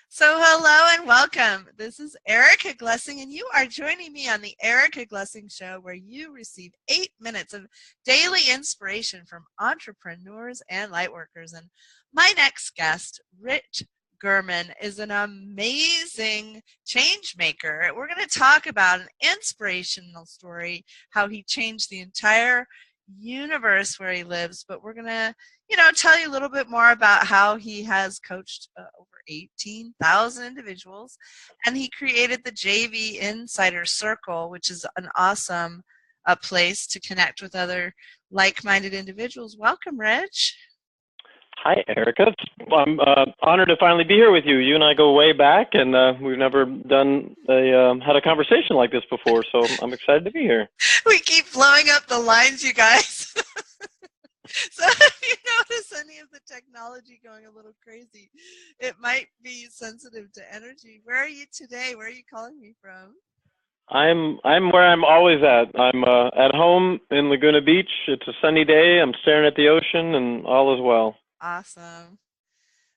So, hello and welcome. This is Erica Glessing, and you are joining me on the Erica Glessing Show, where you receive 8 minutes of daily inspiration from entrepreneurs and lightworkers. And my next guest, Rich Gurman, is an amazing change maker. We're going to talk about an inspirational story, how he changed the entire universe where he lives, but we're going to tell you a little bit more about how he has coached over 18,000 individuals, and he created the JV Insider Circle, which is an awesome place to connect with other like-minded individuals. Welcome, Rich. Hi, Erica. I'm honored to finally be here with you. You and I go way back, and we've never had a conversation like this before, so I'm excited to be here. We keep blowing up the lines, you guys. So if you notice any of the technology going a little crazy, it might be sensitive to energy. Where are you today? Where are you calling me from? I'm where I'm always at. I'm at home in Laguna Beach. It's a sunny day. I'm staring at the ocean, and all is well. Awesome.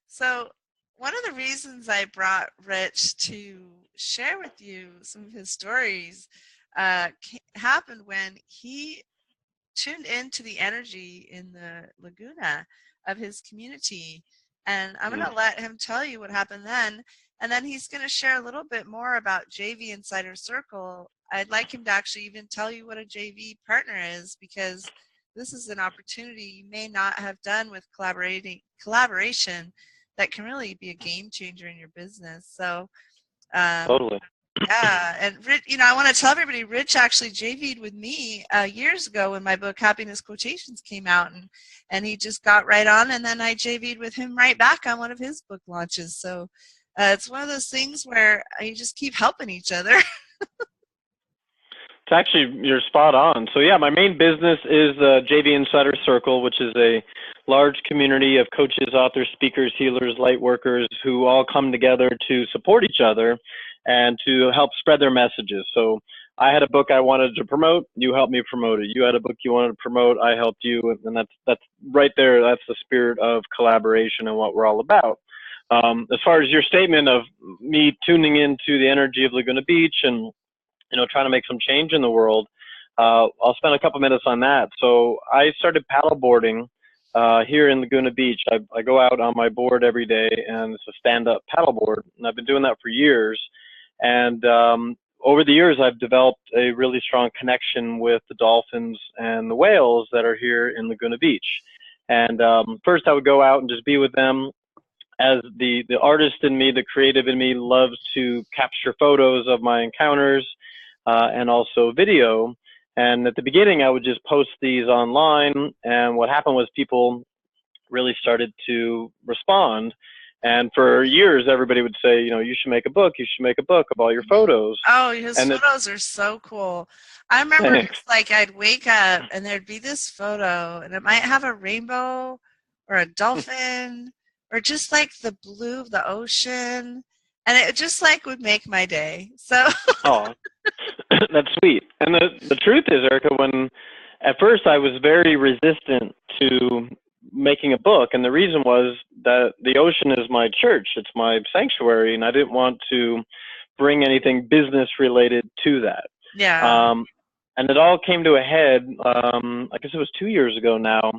So one of the reasons I brought Rich to share with you some of his stories happened when he tuned into the energy in the Laguna of his community. And I'm going to let him tell you what happened then. And then he's going to share a little bit more about JV Insider Circle. I'd like him to actually even tell you what a JV partner is, because this is an opportunity you may not have done with collaboration that can really be a game changer in your business. So Totally. yeah, and Rich, I want to tell everybody, Rich actually JV'd with me years ago when my book Happiness Quotations came out, and he just got right on, and then I JV'd with him right back on one of his book launches. So it's one of those things where you just keep helping each other. It's actually, you're spot on. So yeah, my main business is JV Insider Circle, which is a large community of coaches, authors, speakers, healers, light workers who all come together to support each other and to help spread their messages. So I had a book I wanted to promote, you helped me promote it. You had a book you wanted to promote, I helped you, and that's right there. That's the spirit of collaboration and what we're all about. As far as your statement of me tuning into the energy of Laguna Beach and trying to make some change in the world, I'll spend a couple minutes on that. So I started paddleboarding here in Laguna Beach. I go out on my board every day, and it's a stand-up paddleboard, and I've been doing that for years. And over the years, I've developed a really strong connection with the dolphins and the whales that are here in Laguna Beach. And first, I would go out and just be with them. As the artist in me, the creative in me, loves to capture photos of my encounters and also video. And at the beginning, I would just post these online. And what happened was people really started to respond. And for years, everybody would say, you should make a book. You should make a book of all your photos. Oh, his photos are so cool. I remember it's like I'd wake up and there'd be this photo, and it might have a rainbow or a dolphin or just like the blue of the ocean. And it just like would make my day. So Oh, that's sweet. And the truth is, Erica, when at first I was very resistant to making a book, and the reason was that the ocean is my church, it's my sanctuary, and I didn't want to bring anything business related to that. yeah. And it all came to a head, I guess it was 2 years ago now.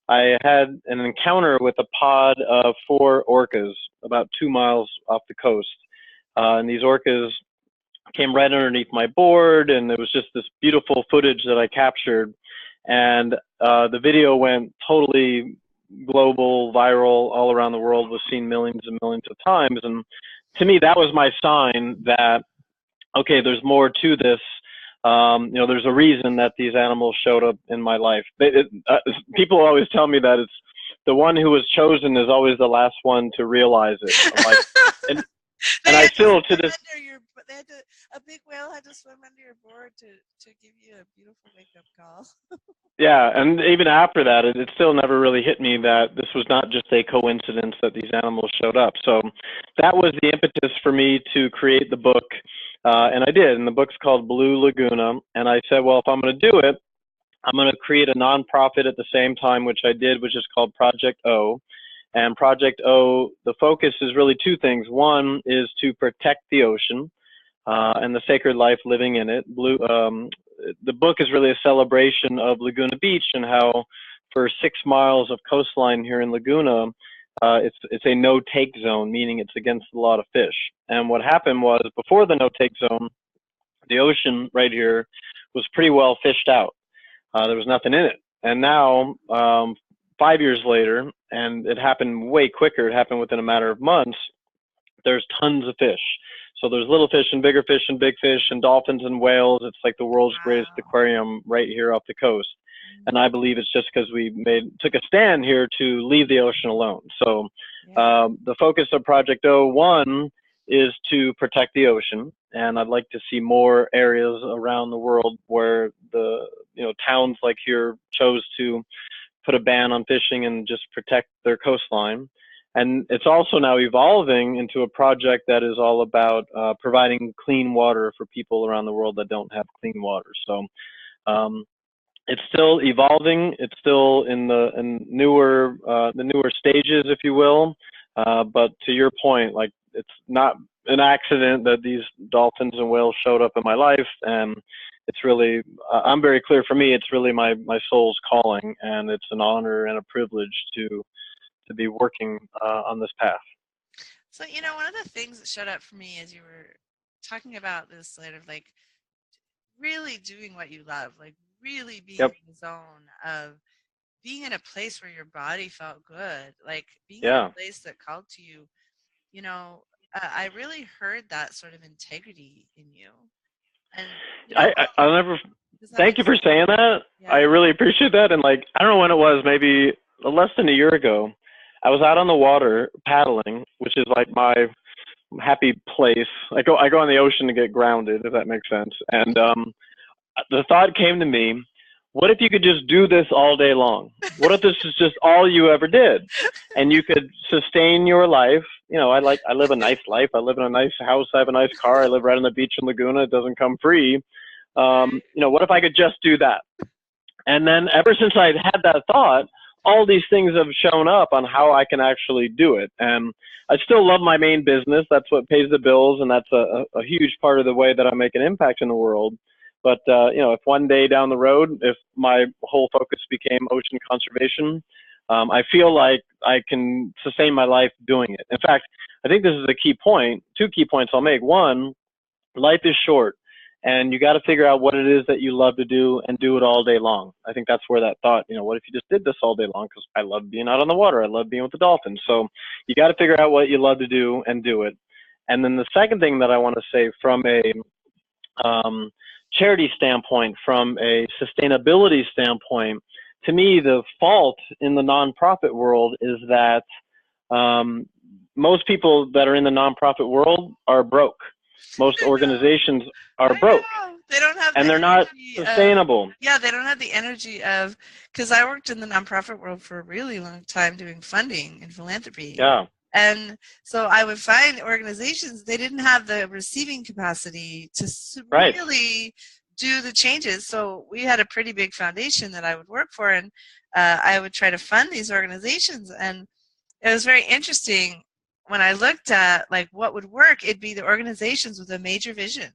I had an encounter with a pod of 4 orcas about 2 miles off the coast. And these orcas came right underneath my board, and it was just this beautiful footage that I captured. And the video went totally global, viral, all around the world, was seen millions and millions of times. And to me, that was my sign that, okay, there's more to this. There's a reason that these animals showed up in my life. People always tell me that it's the one who was chosen is always the last one to realize it. I'm like, and I still to this. A big whale had to swim under your board to give you a beautiful wake-up call. Yeah, and even after that, it still never really hit me that this was not just a coincidence that these animals showed up. So that was the impetus for me to create the book, and I did. And the book's called Blue Laguna. And I said, well, if I'm going to do it, I'm going to create a nonprofit at the same time, which I did, which is called Project O. And Project O, the focus is really two things. One is to protect the ocean and the sacred life living in it. The book is really a celebration of Laguna Beach and how for 6 miles of coastline here in Laguna, it's a no-take zone, meaning it's against a lot of fish. And what happened was before the no-take zone, the ocean right here was pretty well fished out. There was nothing in it. And now, 5 years later, and it happened way quicker, it happened within a matter of months, there's tons of fish. So there's little fish and bigger fish and big fish and dolphins and whales. It's like the world's greatest aquarium right here off the coast. And I believe it's just because we took a stand here to leave the ocean alone. So the focus of Project O1 is to protect the ocean. And I'd like to see more areas around the world where the towns like here chose to put a ban on fishing and just protect their coastline. And it's also now evolving into a project that is all about providing clean water for people around the world that don't have clean water. So it's still evolving. It's still in the newer stages, if you will. But to your point, like it's not an accident that these dolphins and whales showed up in my life, and it's really I'm very clear for me. It's really my soul's calling, and it's an honor and a privilege to be working on this path. So, one of the things that showed up for me as you were talking about this sort of like really doing what you love, like really being in the zone of being in a place where your body felt good, like being in a place that called to you, I really heard that sort of integrity in you. And I'll never thank you for saying that. I really appreciate that. And like, I don't know when it was, maybe less than a year ago, I was out on the water paddling, which is like my happy place. I go on the ocean to get grounded, if that makes sense. And the thought came to me, what if you could just do this all day long? What if this is just all you ever did? And you could sustain your life. I live a nice life. I live in a nice house. I have a nice car. I live right on the beach in Laguna. It doesn't come free. What if I could just do that? And then ever since I had that thought, all these things have shown up on how I can actually do it. And I still love my main business. That's what pays the bills. And that's a huge part of the way that I make an impact in the world. But, if one day down the road, if my whole focus became ocean conservation, I feel like I can sustain my life doing it. In fact, I think this is a key point, 2 key points I'll make. One, life is short, and you got to figure out what it is that you love to do and do it all day long. I think that's where that thought, what if you just did this all day long? Because I love being out on the water. I love being with the dolphins. So you got to figure out what you love to do and do it. And then the second thing that I want to say from a charity standpoint, from a sustainability standpoint, to me, the fault in the nonprofit world is that most people that are in the nonprofit world are broke. Most organizations are broke. They don't have and they're not sustainable. They don't have the energy of, because I worked in the nonprofit world for a really long time doing funding and philanthropy. Yeah. And so I would find organizations, they didn't have the receiving capacity to really do the changes. So we had a pretty big foundation that I would work for, and I would try to fund these organizations. And it was very interesting when I looked at like what would work. It'd be the organizations with a major vision.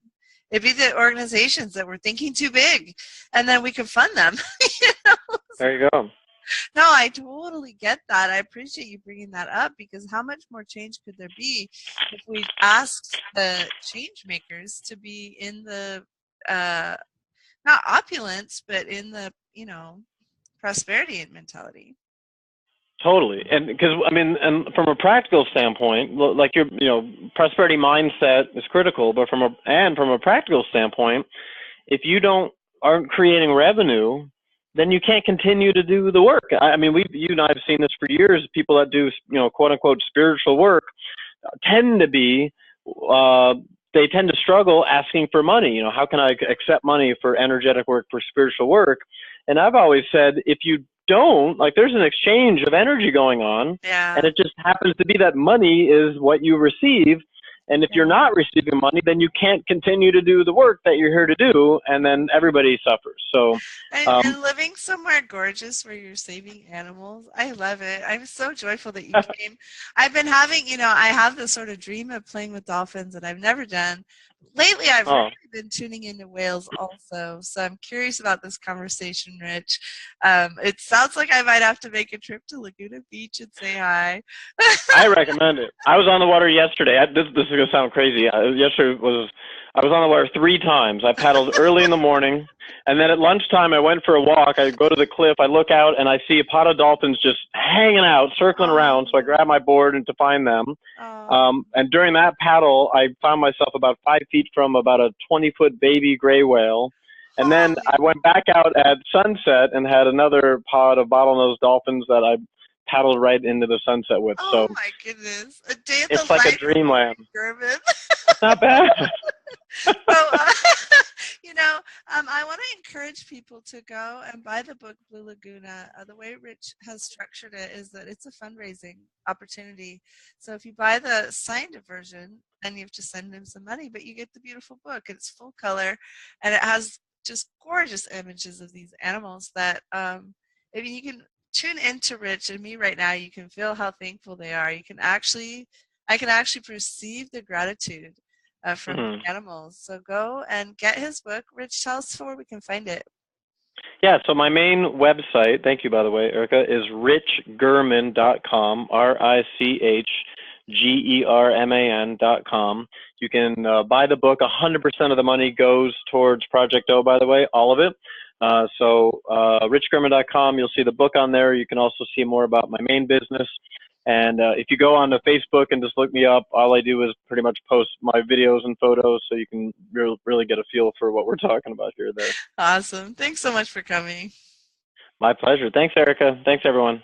It'd be the organizations that were thinking too big, and then we could fund them. There you go. No, I totally get that. I appreciate you bringing that up, because how much more change could there be if we asked the change makers to be in the not opulence, but in the prosperity mentality. Totally. And because and from a practical standpoint, like your prosperity mindset is critical, but from a practical standpoint, if you aren't creating revenue, then you can't continue to do the work. You and I have seen this for years. People that do, quote unquote, spiritual work tend to struggle asking for money. How can I accept money for energetic work, for spiritual work? And I've always said, if you don't, there's an exchange of energy going on, and it just happens to be that money is what you receive. And if you're Yeah. not receiving money, then you can't continue to do the work that you're here to do, and then everybody suffers. So, um, And living somewhere gorgeous where you're saving animals, I love it. I'm so joyful that you came. I've been having, I have this sort of dream of playing with dolphins that I've never done. Lately, I've really oh, been tuning into whales also. So I'm curious about this conversation, Rich. It sounds like I might have to make a trip to Laguna Beach and say hi. I recommend it. I was on the water yesterday. This is gonna sound crazy. I was on the water 3 times. I paddled early in the morning, and then at lunchtime I went for a walk. I go to the cliff. I look out and I see a pod of dolphins just hanging out, circling around. So I Oh, grab my board and to find them. oh, And during that paddle, I found myself about 5 feet from about a 20-foot baby gray whale. And then holy. I went back out at sunset and had another pod of bottlenose dolphins that I paddled right into the sunset with. Oh So my goodness. A day in the it's like a life of dreamland. German. It's not bad. So, you know, I want to encourage people to go and buy the book Blue Laguna. The way Rich has structured it is that it's a fundraising opportunity. So if you buy the signed version, then you have to send him some money, but you get the beautiful book. It's full color, and it has just gorgeous images of these animals that, I mean, you can tune into Rich and me right now. You can feel how thankful they are. I can actually perceive the gratitude from Mhm. the animals. So go and get his book. Rich, tell us where we can find it. Yeah, so my main website, thank you by the way, Erica, is richgerman.com, RICHGERMAN.com. You can buy the book. 100% of the money goes towards Project O, by the way, all of it. Richgerman.com, you'll see the book on there. You can also see more about my main business. And if you go on to Facebook and just look me up, all I do is pretty much post my videos and photos so you can really get a feel for what we're talking about here there. Awesome. Thanks so much for coming. My pleasure. Thanks, Erica. Thanks, everyone.